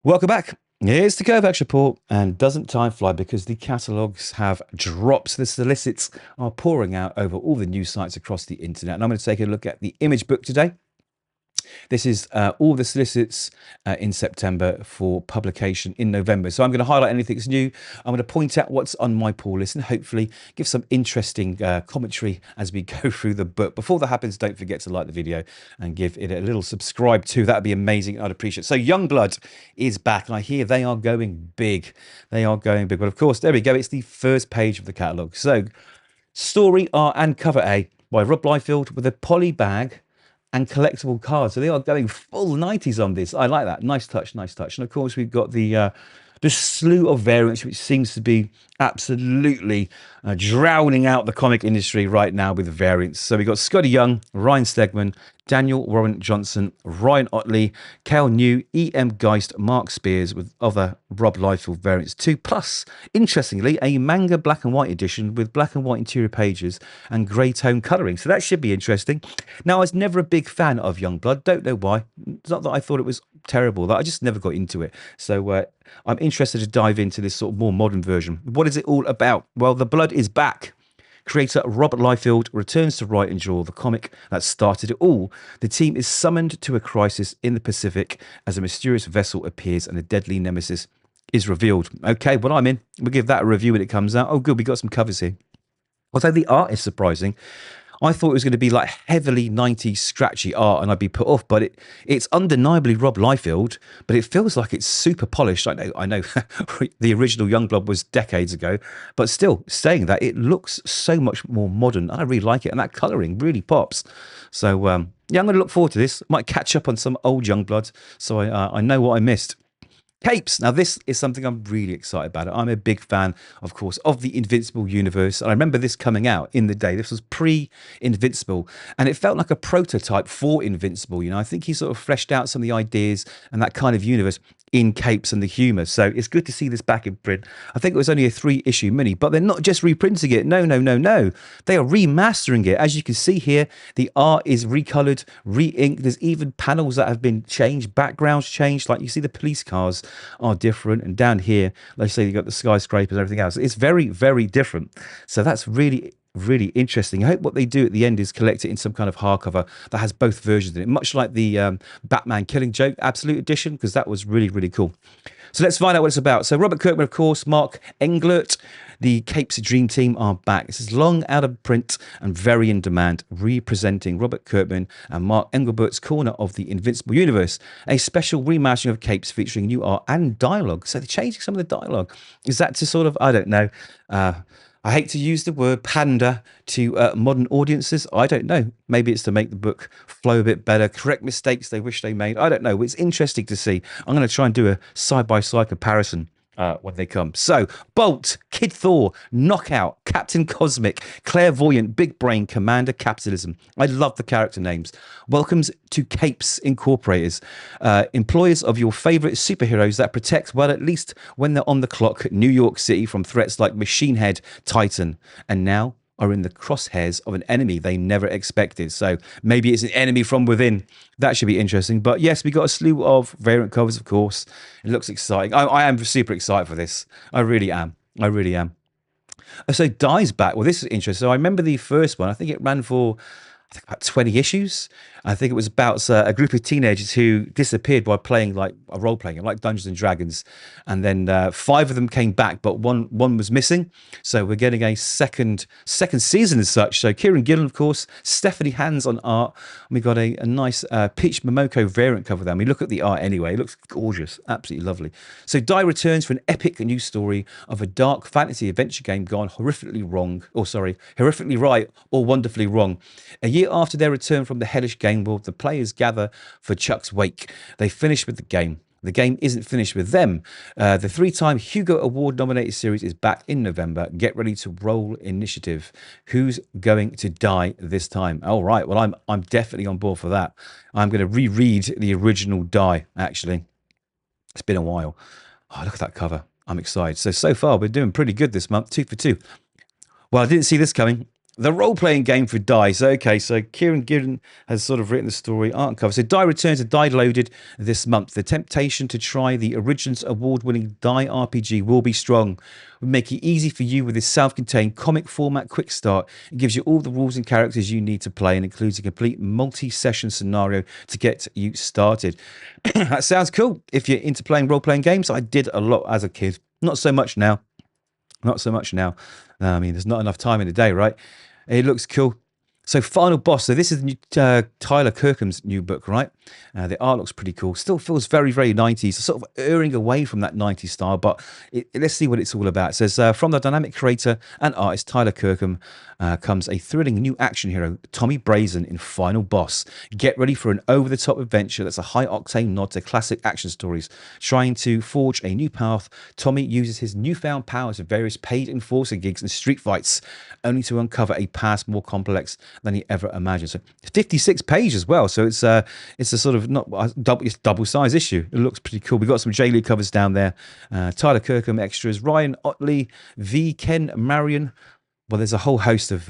Welcome back. Here's the Kovacs report, and doesn't time fly because the catalogues have dropped. The solicits are pouring out over all the news sites across the internet, and I'm going to take a look at the image book today. This is all the solicits in September for publication in November. So I'm going to highlight anything that's new. I'm going to point out what's on my pull list and hopefully give some interesting commentary as we go through the book. Before that happens, don't forget to like the video and give it a little subscribe too. That would be amazing. I'd appreciate it. So Youngblood is back, and I hear they are going big. They are going big. Well, of course, there we go. It's the first page of the catalogue. So story art and cover A by Rob Liefeld with a poly bag and collectible cards. So they are going full 90s on this. I like that. Nice touch, nice touch. And of course, we've got the slew of variants, which seems to be absolutely drowning out the comic industry right now with variants. So we've got Scotty Young, Ryan Stegman, Daniel Warren Johnson, Ryan Otley, Cal New, E.M. Geist, Mark Spears with other Rob Liefeld variants too. Plus, interestingly, a manga black and white edition with black and white interior pages and grey tone colouring. So that should be interesting. Now, I was never a big fan of Youngblood. Don't know why. It's not that I thought it was terrible, that I just never got into it. So I'm interested to dive into this sort of more modern version. What is it all about? Well, the blood is back. Creator Robert Liefeld returns to write and draw the comic that started it all. The team is summoned to a crisis in the Pacific as a mysterious vessel appears and a deadly nemesis is revealed. Okay, well, I'm in. We'll give that a review when it comes out. Oh, good, we got some covers here. Although the art is surprising, I thought it was going to be like heavily 90s scratchy art and I'd be put off, but it's undeniably Rob Liefeld, but it feels like it's super polished. I know the original Youngblood was decades ago, but still saying that, it looks so much more modern. I really like it, and that colouring really pops. So yeah, I'm going to look forward to this. Might catch up on some old Youngblood so I know what I missed. Capes. Now, this is something I'm really excited about. I'm a big fan, of course, of the Invincible universe. And I remember this coming out in the day. This was pre-Invincible, and it felt like a prototype for Invincible. You know, I think he sort of fleshed out some of the ideas and that kind of universe in Capes and the humour. So it's good to see this back in print. I think it was only a 3-issue mini, but they're not just reprinting it. No. They are remastering it. As you can see here, the art is recoloured, re-inked. There's even panels that have been changed, backgrounds changed. Like you see the police cars are different. And down here, let's say you got the skyscrapers and everything else. It's very, very different. So that's really interesting. I hope what they do at the end is collect it in some kind of hardcover that has both versions in it, much like the Batman Killing Joke Absolute Edition, because that was really cool. So let's find out what it's about. So Robert Kirkman, of course, Mark Englert, the Capes Dream Team are back. This is long out of print and very in demand, representing Robert Kirkman and Mark Engelbert's corner of the Invincible universe. A special remastering of Capes featuring new art and dialogue. So they're changing some of the dialogue. Is that to sort of, I don't know, I hate to use the word pander to modern audiences. I don't know. Maybe it's to make the book flow a bit better, correct mistakes they wish they made. I don't know. It's interesting to see. I'm going to try and do a side-by-side comparison when they come. So, Bolt, Kid Thor, Knockout, Captain Cosmic, Clairvoyant, Big Brain, Commander Capitalism. I love the character names. Welcomes to Capes Incorporators, employers of your favorite superheroes that protect, well, at least when they're on the clock, New York City from threats like Machine Head, Titan, and now are in the crosshairs of an enemy they never expected. So maybe it's an enemy from within. That should be interesting. But yes, we got a slew of variant covers, of course. It looks exciting. I am super excited for this. I really am. So Die's back. Well, this is interesting. So I remember the first one. I think it ran for about 20 issues. I think it was about a group of teenagers who disappeared by playing like a role-playing game, like Dungeons and Dragons, and then 5 of them came back, but one was missing. So we're getting a second season as such. So Kieran Gillen, of course, Stephanie Hands on art. And we got a nice Peach Momoko variant cover there. I mean, look at the art anyway. It looks gorgeous, absolutely lovely. So Die returns for an epic new story of a dark fantasy adventure game gone horrifically right or wonderfully wrong. A year after their return from the hellish game world, the players gather for Chuck's wake. They finish with the game. The game isn't finished with them. The 3-time Hugo Award nominated series is back in November. Get ready to roll initiative. Who's going to die this time? All right. Well, I'm definitely on board for that. I'm going to reread the original Die, actually. It's been a while. Oh, look at that cover. I'm excited. So far, we're doing pretty good this month. 2 for 2. Well, I didn't see this coming. The role-playing game for Die. So, okay, so Kieran Gillen has sort of written the story, art and cover. So Die returns to Die Loaded this month. The temptation to try the Origins award-winning Die RPG will be strong. We make it easy for you with this self-contained comic format quick start. It gives you all the rules and characters you need to play and includes a complete multi-session scenario to get you started. That sounds cool. If you're into playing role-playing games, I did a lot as a kid. Not so much now. Not so much now. I mean, there's not enough time in the day, right? It looks cool. So Final Boss. So this is the new, Tyler Kirkham's new book, right? The art looks pretty cool. Still feels very, very 90s. Sort of erring away from that 90s style, but let's see what it's all about. It says, from the dynamic creator and artist Tyler Kirkham comes a thrilling new action hero, Tommy Brazen, in Final Boss. Get ready for an over-the-top adventure that's a high-octane nod to classic action stories. Trying to forge a new path, Tommy uses his newfound powers of various paid enforcer gigs and street fights, only to uncover a past more complex than he ever imagined. So 56 pages as well. So it's a sort of not it's double size issue. It looks pretty cool. We've got some J. Lee covers down there. Tyler Kirkham extras. Ryan Otley, V. Ken Marion. Well, there's a whole host of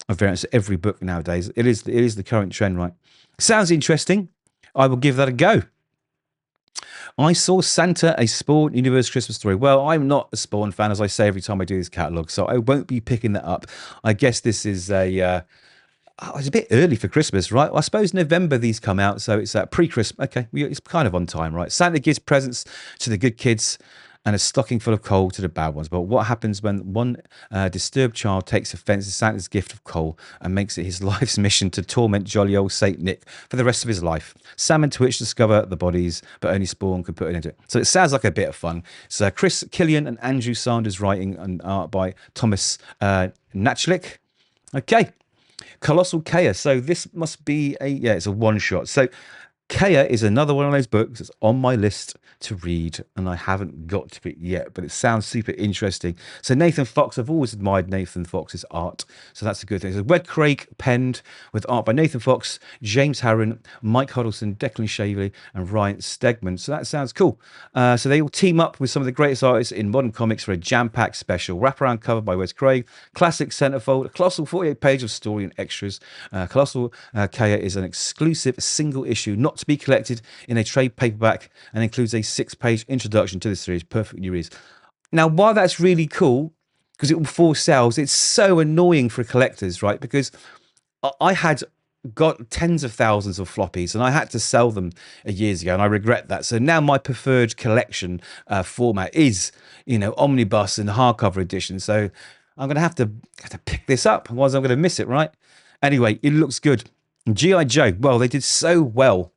variants to every book nowadays. It is the current trend, right? Sounds interesting. I will give that a go. I saw Santa, a Spawn Universe Christmas story. Well, I'm not a Spawn fan, as I say every time I do this catalogue, so I won't be picking that up. I guess this is it's a bit early for Christmas, right? Well, I suppose November these come out, so it's pre-Christmas. Okay, it's kind of on time, right? Santa gives presents to the good kids and a stocking full of coal to the bad ones. But what happens when one disturbed child takes offence to Santa's gift of coal and makes it his life's mission to torment jolly old Saint Nick for the rest of his life? Sam and Twitch discover the bodies, but only Spawn can put it into it. So it sounds like a bit of fun. It's Chris Killian and Andrew Sanders writing, and art by Thomas Nachlik. Okay. Colossal Kea. So this must be it's a one-shot. So Kea is another one of those books that's on my list to read, and I haven't got to it yet, but it sounds super interesting. So Nathan Fox, I've always admired Nathan Fox's art, so that's a good thing. So Wed Craig penned with art by Nathan Fox, James Harron, Mike Huddleston, Declan Shavely, and Ryan Stegman. So that sounds cool. So they all team up with some of the greatest artists in modern comics for a jam-packed special. Wraparound cover by Wes Craig, classic centerfold, a colossal 48-page of story and extras. Colossal Kea is an exclusive single issue, not to be collected in a trade paperback, and includes a 6-page introduction to the series. Perfect new reads. Now, while that's really cool, because it will force sales, it's so annoying for collectors, right? Because I had got tens of thousands of floppies and I had to sell them years ago, and I regret that. So now my preferred collection format is, Omnibus and hardcover edition. So I'm going to have to pick this up, otherwise I'm going to miss it, right? Anyway, it looks good. G.I. Joe, well, they did so well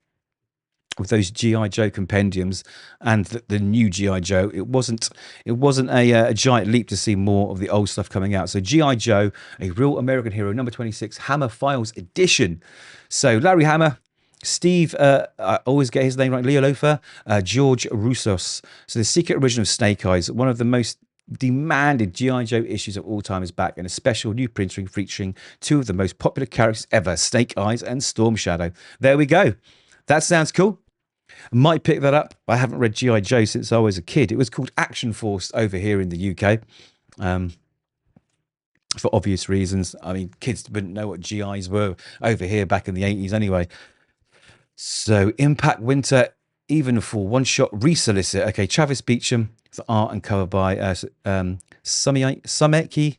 with those G.I. Joe compendiums and the new G.I. Joe. It wasn't a giant leap to see more of the old stuff coming out. So G.I. Joe, a real American hero, number 26, Hammer Files edition. So Larry Hammer, Steve, I always get his name right, Leo Lofer, George Roussos. So the secret origin of Snake Eyes, one of the most demanded G.I. Joe issues of all time, is back in a special new printing featuring two of the most popular characters ever, Snake Eyes and Storm Shadow. There we go. That sounds cool. Might pick that up. I haven't read G.I. Joe since I was a kid. It was called Action Force over here in the UK. For obvious reasons. I mean, kids wouldn't know what GIs were over here back in the 80s anyway. So Impact Winter, even for one-shot resolicit. Okay, Travis Beecham, the art and cover by Sameki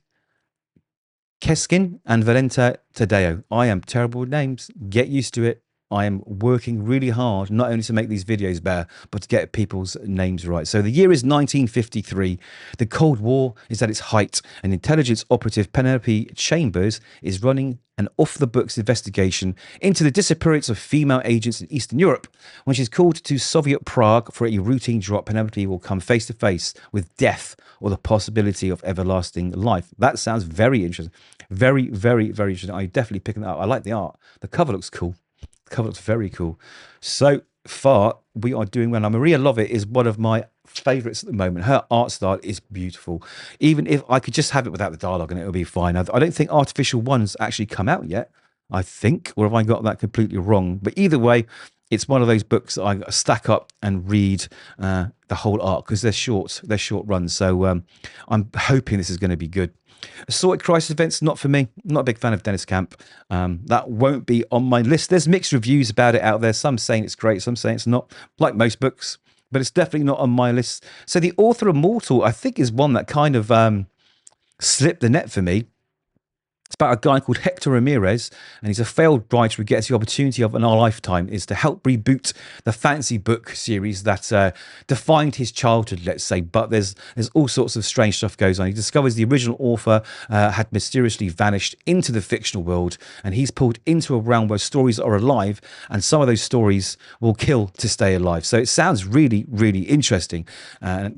Keskin and Valenta Tadeo. I am terrible with names. Get used to it. I am working really hard, not only to make these videos better, but to get people's names right. So the year is 1953. The Cold War is at its height, and intelligence operative Penelope Chambers is running an off-the-books investigation into the disappearance of female agents in Eastern Europe. When she's called to Soviet Prague for a routine drop, Penelope will come face-to-face with death or the possibility of everlasting life. That sounds very interesting. Very, very, very interesting. I'm definitely picking that up. I like the art. The cover looks cool. The cover looks very cool. So far, we are doing well. Now, Maria Lovett is one of my favorites at the moment. Her art style is beautiful. Even if I could just have it without the dialogue and it would be fine. I don't think Artificial One's actually come out yet, I think, or have I got that completely wrong? But either way, it's one of those books that I stack up and read the whole arc because they're short runs. So I'm hoping this is going to be good. Assorted Crisis Events, not for me. Not a big fan of Dennis Camp. That won't be on my list. There's mixed reviews about it out there. Some saying it's great, some saying it's not, like most books. But it's definitely not on my list. So The Author Immortal, I think, is one that kind of slipped the net for me. It's about a guy called Hector Ramirez, and he's a failed writer who gets the opportunity of a lifetime is to help reboot the fantasy book series that defined his childhood, let's say. But there's all sorts of strange stuff goes on. He discovers the original author had mysteriously vanished into the fictional world, and he's pulled into a realm where stories are alive, and some of those stories will kill to stay alive. So it sounds really, really interesting.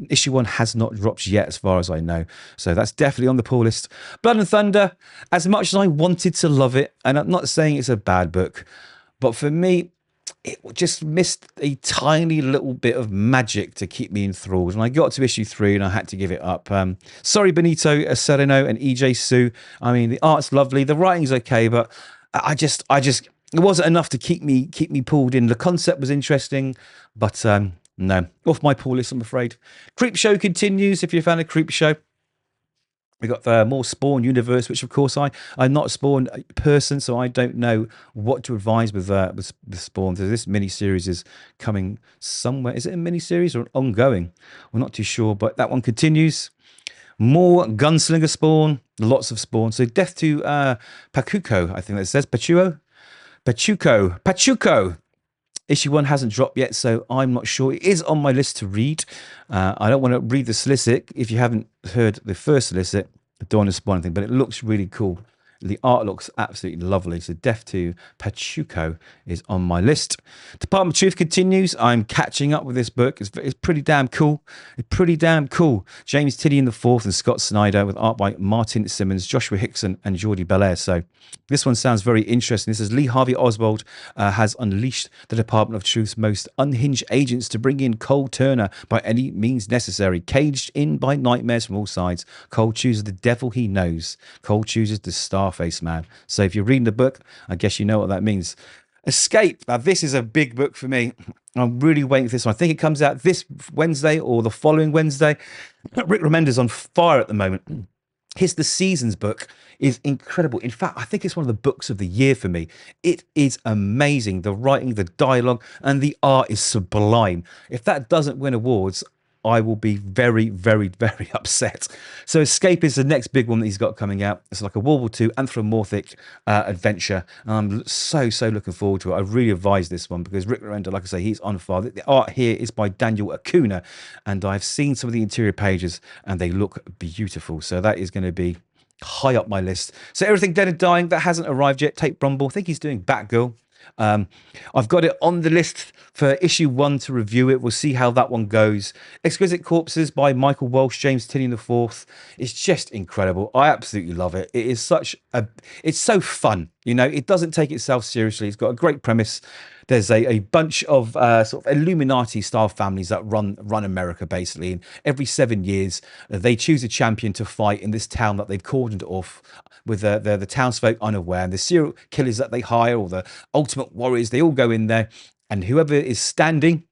Issue 1 has not dropped yet, as far as I know. So that's definitely on the pull list. Blood and Thunder, as much as I wanted to love it, and I'm not saying it's a bad book, but for me, it just missed a tiny little bit of magic to keep me enthralled. And I got to issue 3 and I had to give it up. Sorry, Benito Sereno and EJ Sue. I mean, the art's lovely, the writing's okay, but I just it wasn't enough to keep me pulled in. The concept was interesting, but no, off my pull list, I'm afraid. Creepshow continues. If you're a fan of Creepshow, we got the more Spawn universe, which of course I'm not a Spawn person, so I don't know what to advise with Spawn. So this mini-series is coming somewhere. Is it a mini-series or an ongoing? We're not too sure, but that one continues. More Gunslinger Spawn, lots of Spawn. So Death to Pachuco, I think that says. Pachuco. Issue 1 hasn't dropped yet, so I'm not sure. It is on my list to read. I don't want to read the solicit. If you haven't heard the first solicit, I don't want to spoil anything, but it looks really cool. The art looks absolutely lovely. So Death to Pachuco is on my list. Department of Truth continues. I'm catching up with this book. It's pretty damn cool. It's pretty damn cool. James Tynion IV and Scott Snyder with art by Martin Simmons, Joshua Hickson and Jordi Belair. So this one sounds very interesting. This is Lee Harvey Oswald has unleashed the Department of Truth's most unhinged agents to bring in Cole Turner by any means necessary. Caged in by nightmares from all sides, Cole chooses the devil he knows. Cole chooses the Starface Man. So if you're reading the book, I guess you know what that means. Escape. Now this is a big book for me. I'm really waiting for this one. I think it comes out this Wednesday or the following Wednesday. Rick Remender's on fire at the moment. His The Seasons book is incredible. In fact, I think it's one of the books of the year for me. It is amazing. The writing, the dialogue, and the art is sublime. If that doesn't win awards, I will be very, very, very upset. So Escape is the next big one that he's got coming out. It's like a World War II anthropomorphic adventure. And I'm so looking forward to it. I really advise this one because Rick Remender, like I say, he's on fire. The art here is by Daniel Acuna, and I've seen some of the interior pages and they look beautiful. So that is going to be high up my list. So Everything Dead and Dying, that hasn't arrived yet. Tate Brumble, I think he's doing Batgirl. I've got it on the list for issue 1 to review it. We'll see how that one goes. Exquisite Corpses by Michael Walsh, James Tynion IV. It's just incredible. I absolutely love it. It is it's so fun. You know, it doesn't take itself seriously. It's got a great premise. There's a bunch of sort of Illuminati style families that run America basically. And every 7 years, they choose a champion to fight in this town that they've cordoned off, with the townsfolk unaware. And the serial killers that they hire, or the ultimate warriors, they all go in there. And whoever is standing,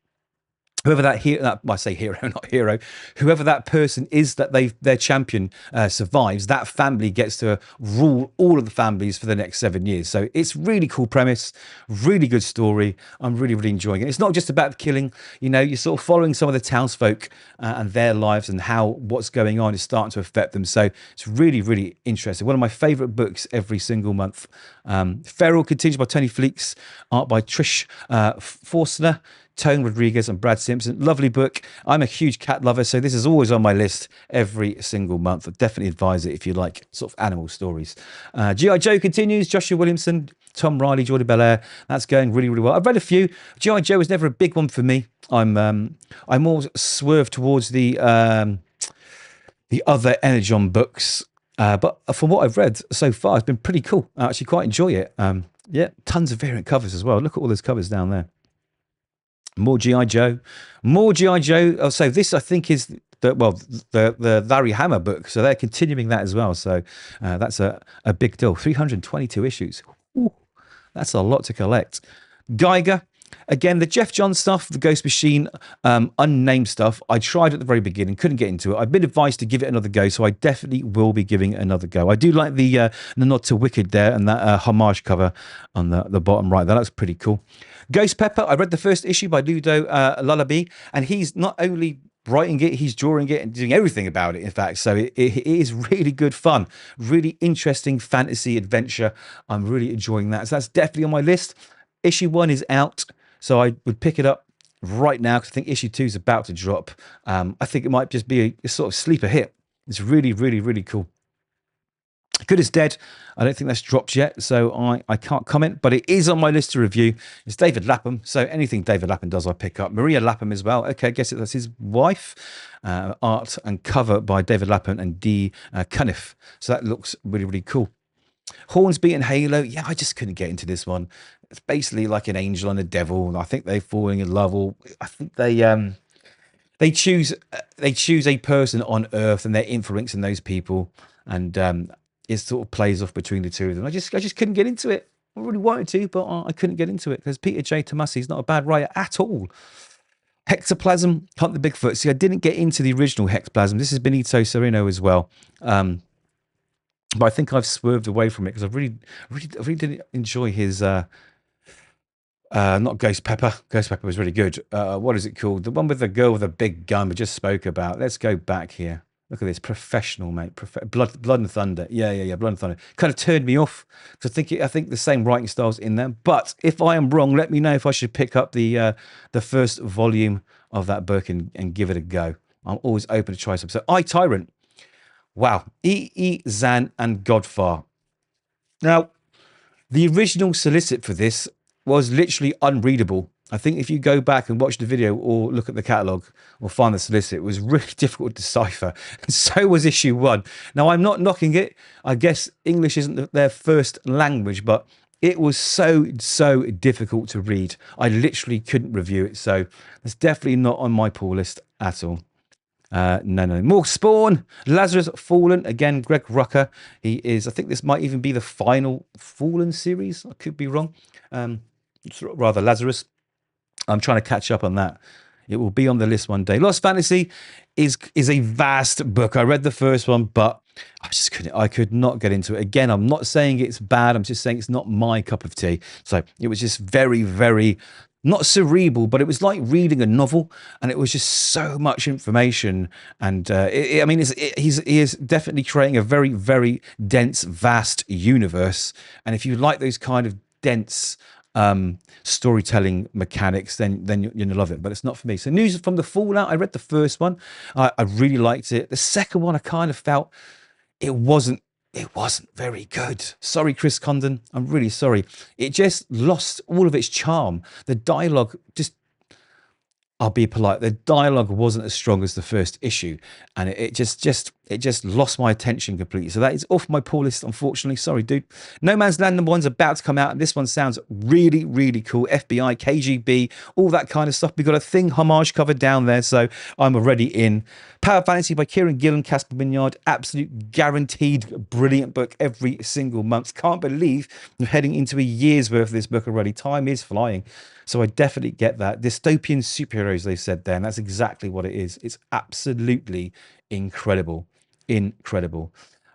whoever that hero, I say hero, not hero, whoever that person is that their champion survives, that family gets to rule all of the families for the next 7 years. So it's really cool premise, really good story. I'm really, really enjoying it. It's not just about the killing, you know, you're sort of following some of the townsfolk and their lives and how what's going on is starting to affect them. So it's really, really interesting. One of my favorite books every single month. Feral continues by Tony Fleeks, art by Trish Forstner, Tone Rodriguez and Brad Simpson. Lovely book. I'm a huge cat lover, so this is always on my list every single month. I definitely advise it if you like sort of animal stories. G.I. Joe continues. Joshua Williamson, Tom Riley, Jordi Belair. That's going really, really well. I've read a few. G.I. Joe was never a big one for me. I'm more swerved towards the other Energon books. But from what I've read so far, it's been pretty cool. I actually quite enjoy it. Yeah, tons of variant covers as well. Look at all those covers down there. More G.I. Joe. More G.I. Joe. Oh, so this, I think, is the Larry Hammer book. So they're continuing that as well. So that's a big deal. 322 issues. Ooh, that's a lot to collect. Geiger. Again, the Jeff John stuff, the Ghost Machine, unnamed stuff, I tried at the very beginning, couldn't get into it. I've been advised to give it another go, so I definitely will be giving it another go. I do like the Nod to Wicked there and that homage cover on the bottom right. That looks pretty cool. Ghost Pepper, I read the first issue by Ludo Lullaby, and he's not only writing it, he's drawing it and doing everything about it, in fact. So it is really good fun, really interesting fantasy adventure. I'm really enjoying that. So that's definitely on my list. Issue 1 is out, so I would pick it up right now because I think issue 2 is about to drop. I think it might just be a sort of sleeper hit. It's really, really, really cool. Good as Dead, I don't think that's dropped yet, so I can't comment, but it is on my list to review. It's David Lapham, so anything David Lapham does I pick up. Maria Lapham as well. Okay, I guess that's his wife. Art and cover by David Lapham and Dee Cunniff. So that looks really, really cool. Hornsby and Halo, yeah, I just couldn't get into this one. It's basically like an angel and a devil, and I think they're falling in love, or I think they choose a person on Earth, and they're influencing those people, and it sort of plays off between the two of them. I just couldn't get into it. I really wanted to, but I couldn't get into it because Peter J. Tomasi is not a bad writer at all. Hexaplasm, Hunt the Bigfoot. See, I didn't get into the original Hexaplasm. This is Benito Sereno as well. But I think I've swerved away from it because I really didn't enjoy his not Ghost Pepper. Ghost Pepper was really good. What is it called? The one with the girl with a big gun we just spoke about. Let's go back here. Look at this, Professional, mate. Blood and Thunder. Yeah. Blood and Thunder. Kind of turned me off because I think the same writing style's in there. But if I am wrong, let me know if I should pick up the first volume of that book and give it a go. I'm always open to try something. So, iTyrant. Wow. E. Zan and Godfar. Now, the original solicit for this was literally unreadable. I think if you go back and watch the video or look at the catalogue or find the solicit, it was really difficult to decipher. And so was issue 1. Now, I'm not knocking it. I guess English isn't their first language, but it was so difficult to read. I literally couldn't review it. So it's definitely not on my pull list at all. No. More Spawn. Lazarus Fallen. Again, Greg Rucka. He is, I think this might even be the final Fallen series. I could be wrong. Rather Lazarus. I'm trying to catch up on that. It will be on the list one day. Lost Fantasy is a vast book. I read the first one, but I could not get into it. Again, I'm not saying it's bad. I'm just saying it's not my cup of tea. So it was just very, very, not cerebral, but it was like reading a novel, and it was just so much information. And he is definitely creating a very, very dense, vast universe. And if you like those kind of dense storytelling mechanics, then you're gonna love it. But it's not for me. So news from the Fallout. I read the first one. I really liked it. The second one, I kind of felt it wasn't very good. Sorry, Chris Condon. I'm really sorry. It just lost all of its charm. The dialogue just, I'll be polite, the dialogue wasn't as strong as the first issue, and it just lost my attention completely. So that is off my pull list, unfortunately. Sorry, dude. No Man's Land #1's about to come out, and this one sounds really, really cool. FBI, KGB, all that kind of stuff. We've got a Thing homage cover down there, so I'm already in. Power Fantasy by Kieran Gillen, Casper Mignard. Absolute guaranteed brilliant book every single month. Can't believe we're heading into a year's worth of this book already. Time is flying. So I definitely get that. Dystopian superheroes, they said there, and that's exactly what it is. It's absolutely incredible. Incredible.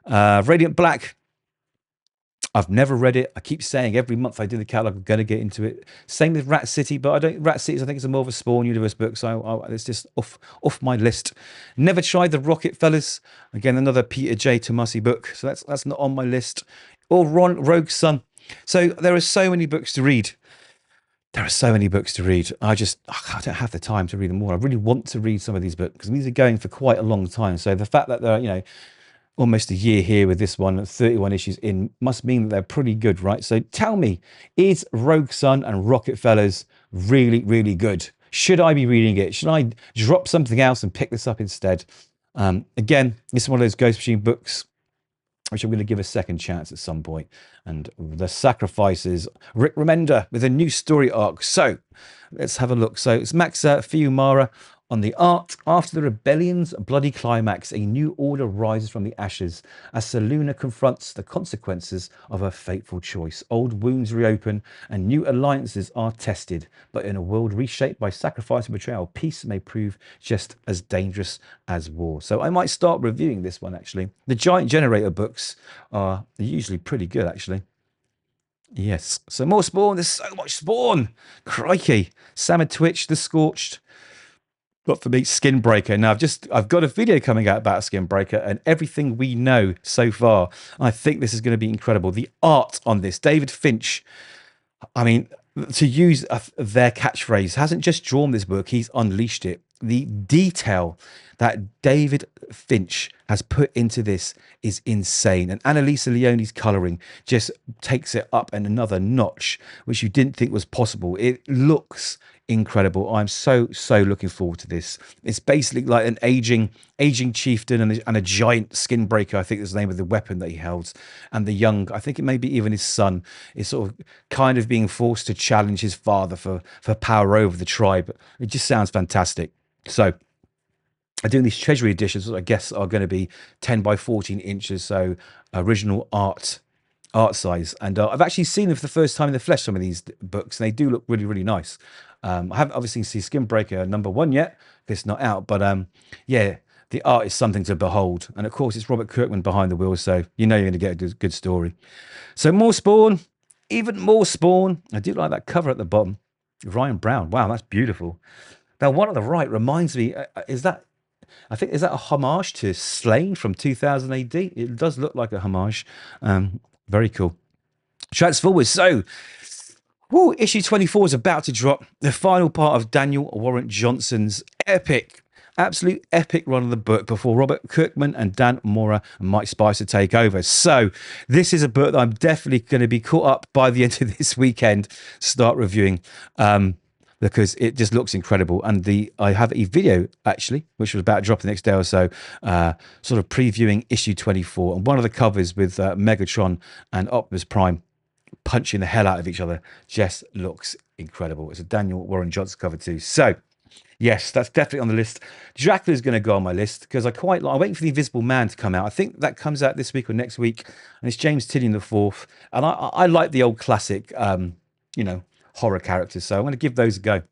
Radiant Black. I've never read it. I keep saying every month I do the catalog, I'm going to get into it. Same with Rat City, but Rat City, I think it's more of a Spawn universe book, so it's just off my list. Never tried the Rocket Fellas. Again, another Peter J. Tomasi book, so that's not on my list. Or Rogue Sun. So there are so many books to read. There are so many books to read. I don't have the time to read them all. I really want to read some of these books because these are going for quite a long time. So the fact that they're, almost a year here with this one, 31 issues in, must mean that they're pretty good, right? So tell me, is Rogue Sun and Rocket Fellas really, really good? Should I be reading it? Should I drop something else and pick this up instead? Again, this is one of those Ghost Machine books which I'm going to give a second chance at some point. And The Sacrifices, Rick Remender with a new story arc. So let's have a look. So it's Max Fiumara On the art, after the rebellion's bloody climax, a new order rises from the ashes as Seluna confronts the consequences of her fateful choice. Old wounds reopen and new alliances are tested, but in a world reshaped by sacrifice and betrayal, peace may prove just as dangerous as war. So I might start reviewing this one, actually. The Giant Generator books are usually pretty good, actually. Yes, so more Spawn. There's so much Spawn. Crikey. Salmon Twitch, The Scorched. But for me, Skinbreaker. Now, I've got a video coming out about Skinbreaker and everything we know so far. I think this is going to be incredible. The art on this, David Finch, I mean, to use their catchphrase, hasn't just drawn this book, he's unleashed it. The detail that David Finch has put into this is insane. And Annalisa Leone's colouring just takes it up another notch, which you didn't think was possible. It looks incredible. I'm so looking forward to this. It's basically like an aging chieftain and a giant Skinbreaker, I think is the name of the weapon that he held, and the young, I think it may be even his son, is sort of kind of being forced to challenge his father for power over the tribe. It just sounds fantastic. So I'm doing these treasury editions, which I guess are going to be 10 by 14 inches, so original art size. And I've actually seen them for the first time in the flesh, some of these books, and they do look really nice. I haven't obviously seen Skinbreaker #1 yet, it's not out, but yeah, the art is something to behold. And of course, it's Robert Kirkman behind the wheel, so you know you're going to get a good story. So more Spawn, even more Spawn. I do like that cover at the bottom. Ryan Brown, wow, that's beautiful. Now, one on the right reminds me, is that a homage to Slain from 2000 AD? It does look like a homage. Very cool. Transformers. So, issue 24 is about to drop. The final part of Daniel Warren Johnson's absolute epic run of the book before Robert Kirkman and Dan Mora and Mike Spicer take over. So, this is a book that I'm definitely going to be caught up by the end of this weekend, start reviewing. Because it just looks incredible. And I have a video, actually, which was about to drop the next day or so, sort of previewing issue 24. And one of the covers with Megatron and Optimus Prime punching the hell out of each other just looks incredible. It's a Daniel Warren Johnson cover too. So, yes, that's definitely on the list. Dracula's going to go on my list because I'm waiting for The Invisible Man to come out. I think that comes out this week or next week. And it's James Tynion IV. And I like the old classic, horror characters, so I'm going to give those a go.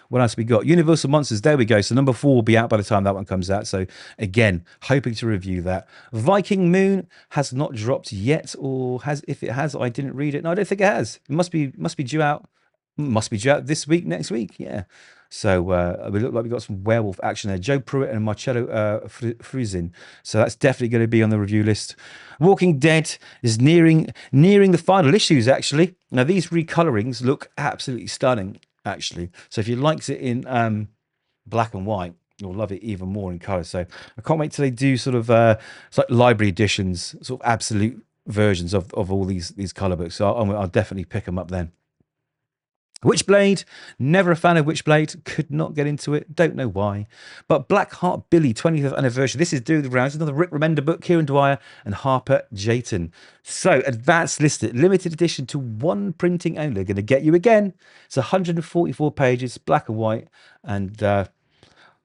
What else we got? Universal Monsters, there we go. So #4 will be out by the time that one comes out, so again, hoping to review that. Viking Moon has not dropped yet, or if it has, I didn't read it. No, I don't think it has. It must be due out this week, next week. Yeah. So we look like we've got some werewolf action there. Joe Pruitt and Marcello Fruzin. So that's definitely going to be on the review list. Walking Dead is nearing the final issues, actually. Now, these recolorings look absolutely stunning, actually. So if you liked it in black and white, you'll love it even more in color. So I can't wait till they do sort of it's like library editions, sort of absolute versions of all these color books. So I'll definitely pick them up then. Witchblade, never a fan of Witchblade, could not get into it, don't know why. But Blackheart Billy, 20th anniversary. This is doing the rounds, another Rick Remender book, Kieran Dwyer and Harper Jayton. So, advanced listed, limited edition to one printing only. Going to get you again. It's 144 pages, black and white, and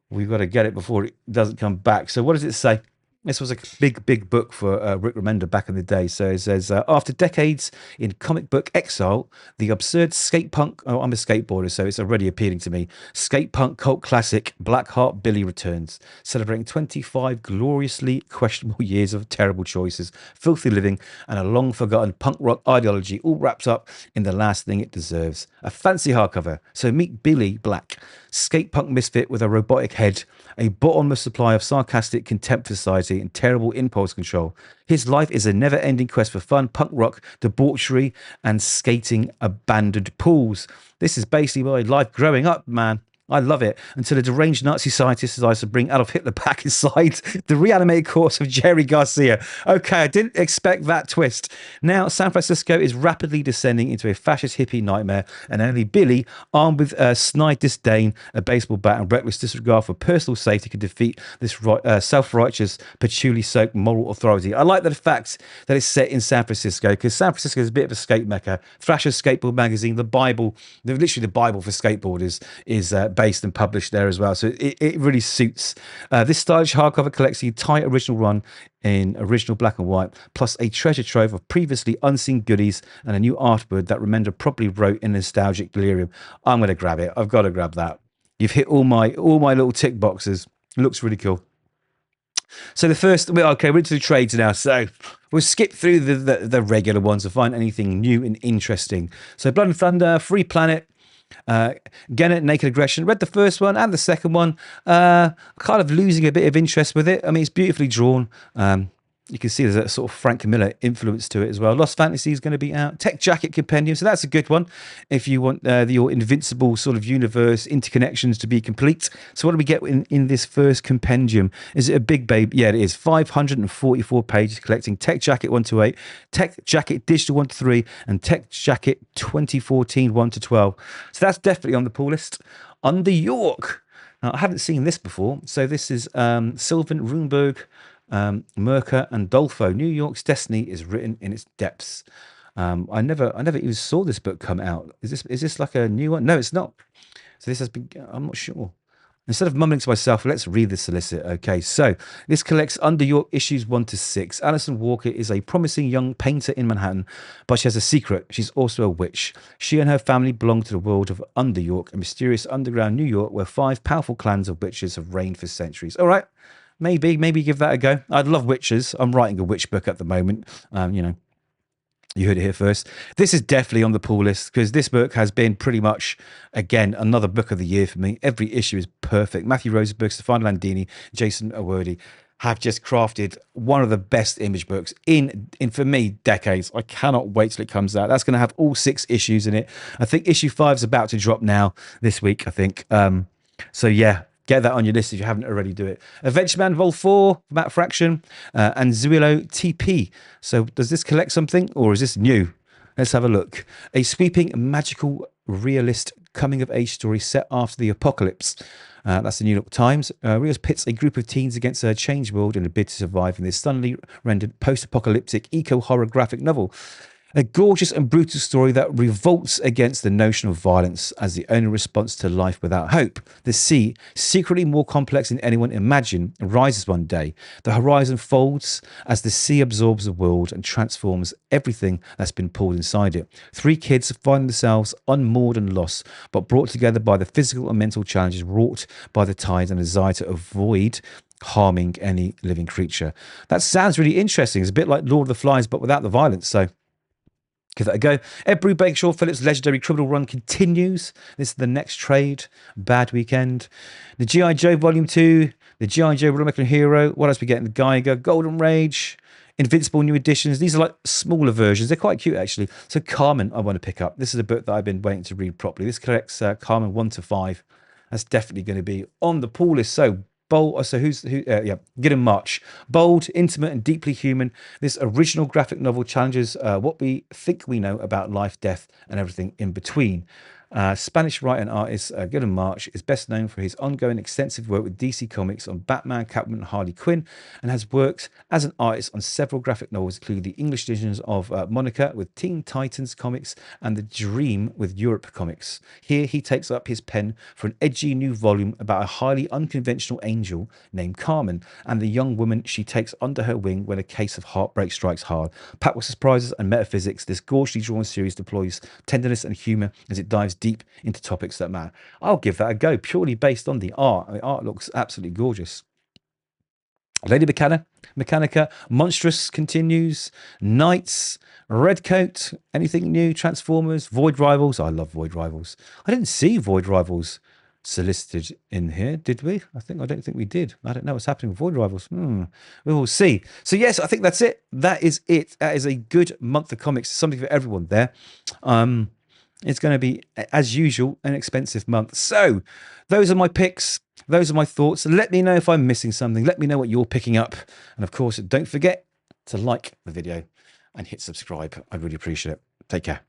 we've got to get it before it doesn't come back. So, what does it say? This was a big book for Rick Remender back in the day. So it says, after decades in comic book exile, the absurd skate punk, I'm a skateboarder, so it's already appealing to me, skate punk cult classic Blackheart Billy returns, celebrating 25 gloriously questionable years of terrible choices, filthy living, and a long-forgotten punk rock ideology, all wrapped up in the last thing it deserves. A fancy hardcover. So meet Billy Black, skate punk misfit with a robotic head, a bottomless supply of sarcastic contempt for society and terrible impulse control. His life is a never-ending quest for fun, punk rock, debauchery, and skating abandoned pools. This is basically my life growing up, man. I love it. Until a deranged Nazi scientist decides to bring Adolf Hitler back inside the reanimated corpse of Jerry Garcia. Okay, I didn't expect that twist. Now, San Francisco is rapidly descending into a fascist hippie nightmare, and only Billy, armed with snide disdain, a baseball bat, and reckless disregard for personal safety, can defeat this self-righteous, patchouli-soaked moral authority. I like the fact that it's set in San Francisco, because San Francisco is a bit of a skate mecca. Thrasher's Skateboard magazine, the Bible, literally the Bible for skateboarders, is based and published there as well. So it really suits. This stylish hardcover collects the entire original run in original black and white, plus a treasure trove of previously unseen goodies and a new artboard that Remender probably wrote in nostalgic delirium. I'm going to grab it. I've got to grab that. You've hit all my little tick boxes. It looks really cool. So the first, okay, we're into the trades now. So we'll skip through the regular ones to find anything new and interesting. So Blood and Thunder, Free Planet, Gennett, Naked Aggression. Read the first one and the second one. Kind of losing a bit of interest with it. I mean, it's beautifully drawn. You can see there's a sort of Frank Miller influence to it as well. Lost Fantasy is going to be out. Tech Jacket Compendium, so that's a good one if you want your Invincible sort of universe interconnections to be complete. So what do we get in this first compendium? Is it a big baby? Yeah, it is. 544 pages collecting Tech Jacket 1 to 8, Tech Jacket Digital 1 to 3, and Tech Jacket 2014 1 to 12. So that's definitely on the pull list. Under York. Now, I haven't seen this before. So this is Sylvan Runeberg, Merker and Dolfo. New York's destiny is written in its depths. I never even saw this book come out. Is this like a new one? No, it's not. So this has been, I'm not sure. Instead of mumbling to myself, let's read the solicit. Okay, so this collects Under York issues 1 to 6. Alison Walker is a promising young painter in Manhattan, but she has a secret. She's also a witch. She and her family belong to the world of Under York, a mysterious underground New York where 5 powerful clans of witches have reigned for centuries. All right. Maybe give that a go. I'd love witches. I'm writing a witch book at the moment. You know, you heard it here first. This is definitely on the pull list because this book has been pretty much, again, another book of the year for me. Every issue is perfect. Matthew Rosenberg, Stefano Landini, Jason Awerdy have just crafted one of the best image books in for me, decades. I cannot wait till it comes out. That's going to have all 6 issues in it. I think issue 5 is about to drop now this week, I think. So yeah. Get that on your list if you haven't already do it. Adventure Man Vol 4, Matt Fraction, and Zuilo TP. So does this collect something or is this new? Let's have a look. A sweeping, magical, realist coming-of-age story set after the apocalypse. That's the New York Times. Rios pits a group of teens against a changed world in a bid to survive in this stunningly rendered post-apocalyptic eco-horror graphic novel. A gorgeous and brutal story that revolts against the notion of violence as the only response to life without hope. The sea, secretly more complex than anyone imagined, rises one day. The horizon folds as the sea absorbs the world and transforms everything that's been pulled inside it. 3 kids find themselves unmoored and lost, but brought together by the physical and mental challenges wrought by the tide and desire to avoid harming any living creature. That sounds really interesting. It's a bit like Lord of the Flies, but without the violence. So give that a go. Ed Brubaker, Shaw Phillips' legendary criminal run continues. This is the next trade. Bad Weekend. The G.I. Joe Volume 2. The G.I. Joe American Hero. What else we get? The Geiger. Golden Rage. Invincible new editions. These are like smaller versions. They're quite cute, actually. So Carmen, I want to pick up. This is a book that I've been waiting to read properly. This collects Carmen 1 to 5. That's definitely going to be on the pull list. So bold, so Gideon March. Bold, intimate, and deeply human. This original graphic novel challenges what we think we know about life, death, and everything in between. Spanish writer and artist Gideon March is best known for his ongoing extensive work with DC Comics on Batman, Catwoman, and Harley Quinn, and has worked as an artist on several graphic novels, including the English editions of Monica with Teen Titans Comics and The Dream with Europe Comics. Here he takes up his pen for an edgy new volume about a highly unconventional angel named Carmen and the young woman she takes under her wing when a case of heartbreak strikes hard. Packed with surprises and metaphysics, this gorgeously drawn series deploys tenderness and humour as it dives deep into topics that matter. I'll give that a go purely based on the art. The art looks absolutely gorgeous. Lady Mechanica, Monstrous continues, Knights, Redcoat, anything new, Transformers, Void Rivals. I love Void Rivals. I didn't see Void Rivals solicited in here, did we? I don't think we did. I don't know what's happening with Void Rivals. We will see. So yes, I think that's it. That is it. That is a good month of comics. Something for everyone there. It's going to be, as usual, an expensive month. So those are my picks. Those are my thoughts. Let me know if I'm missing something. Let me know what you're picking up. And of course, don't forget to like the video and hit subscribe. I'd really appreciate it. Take care.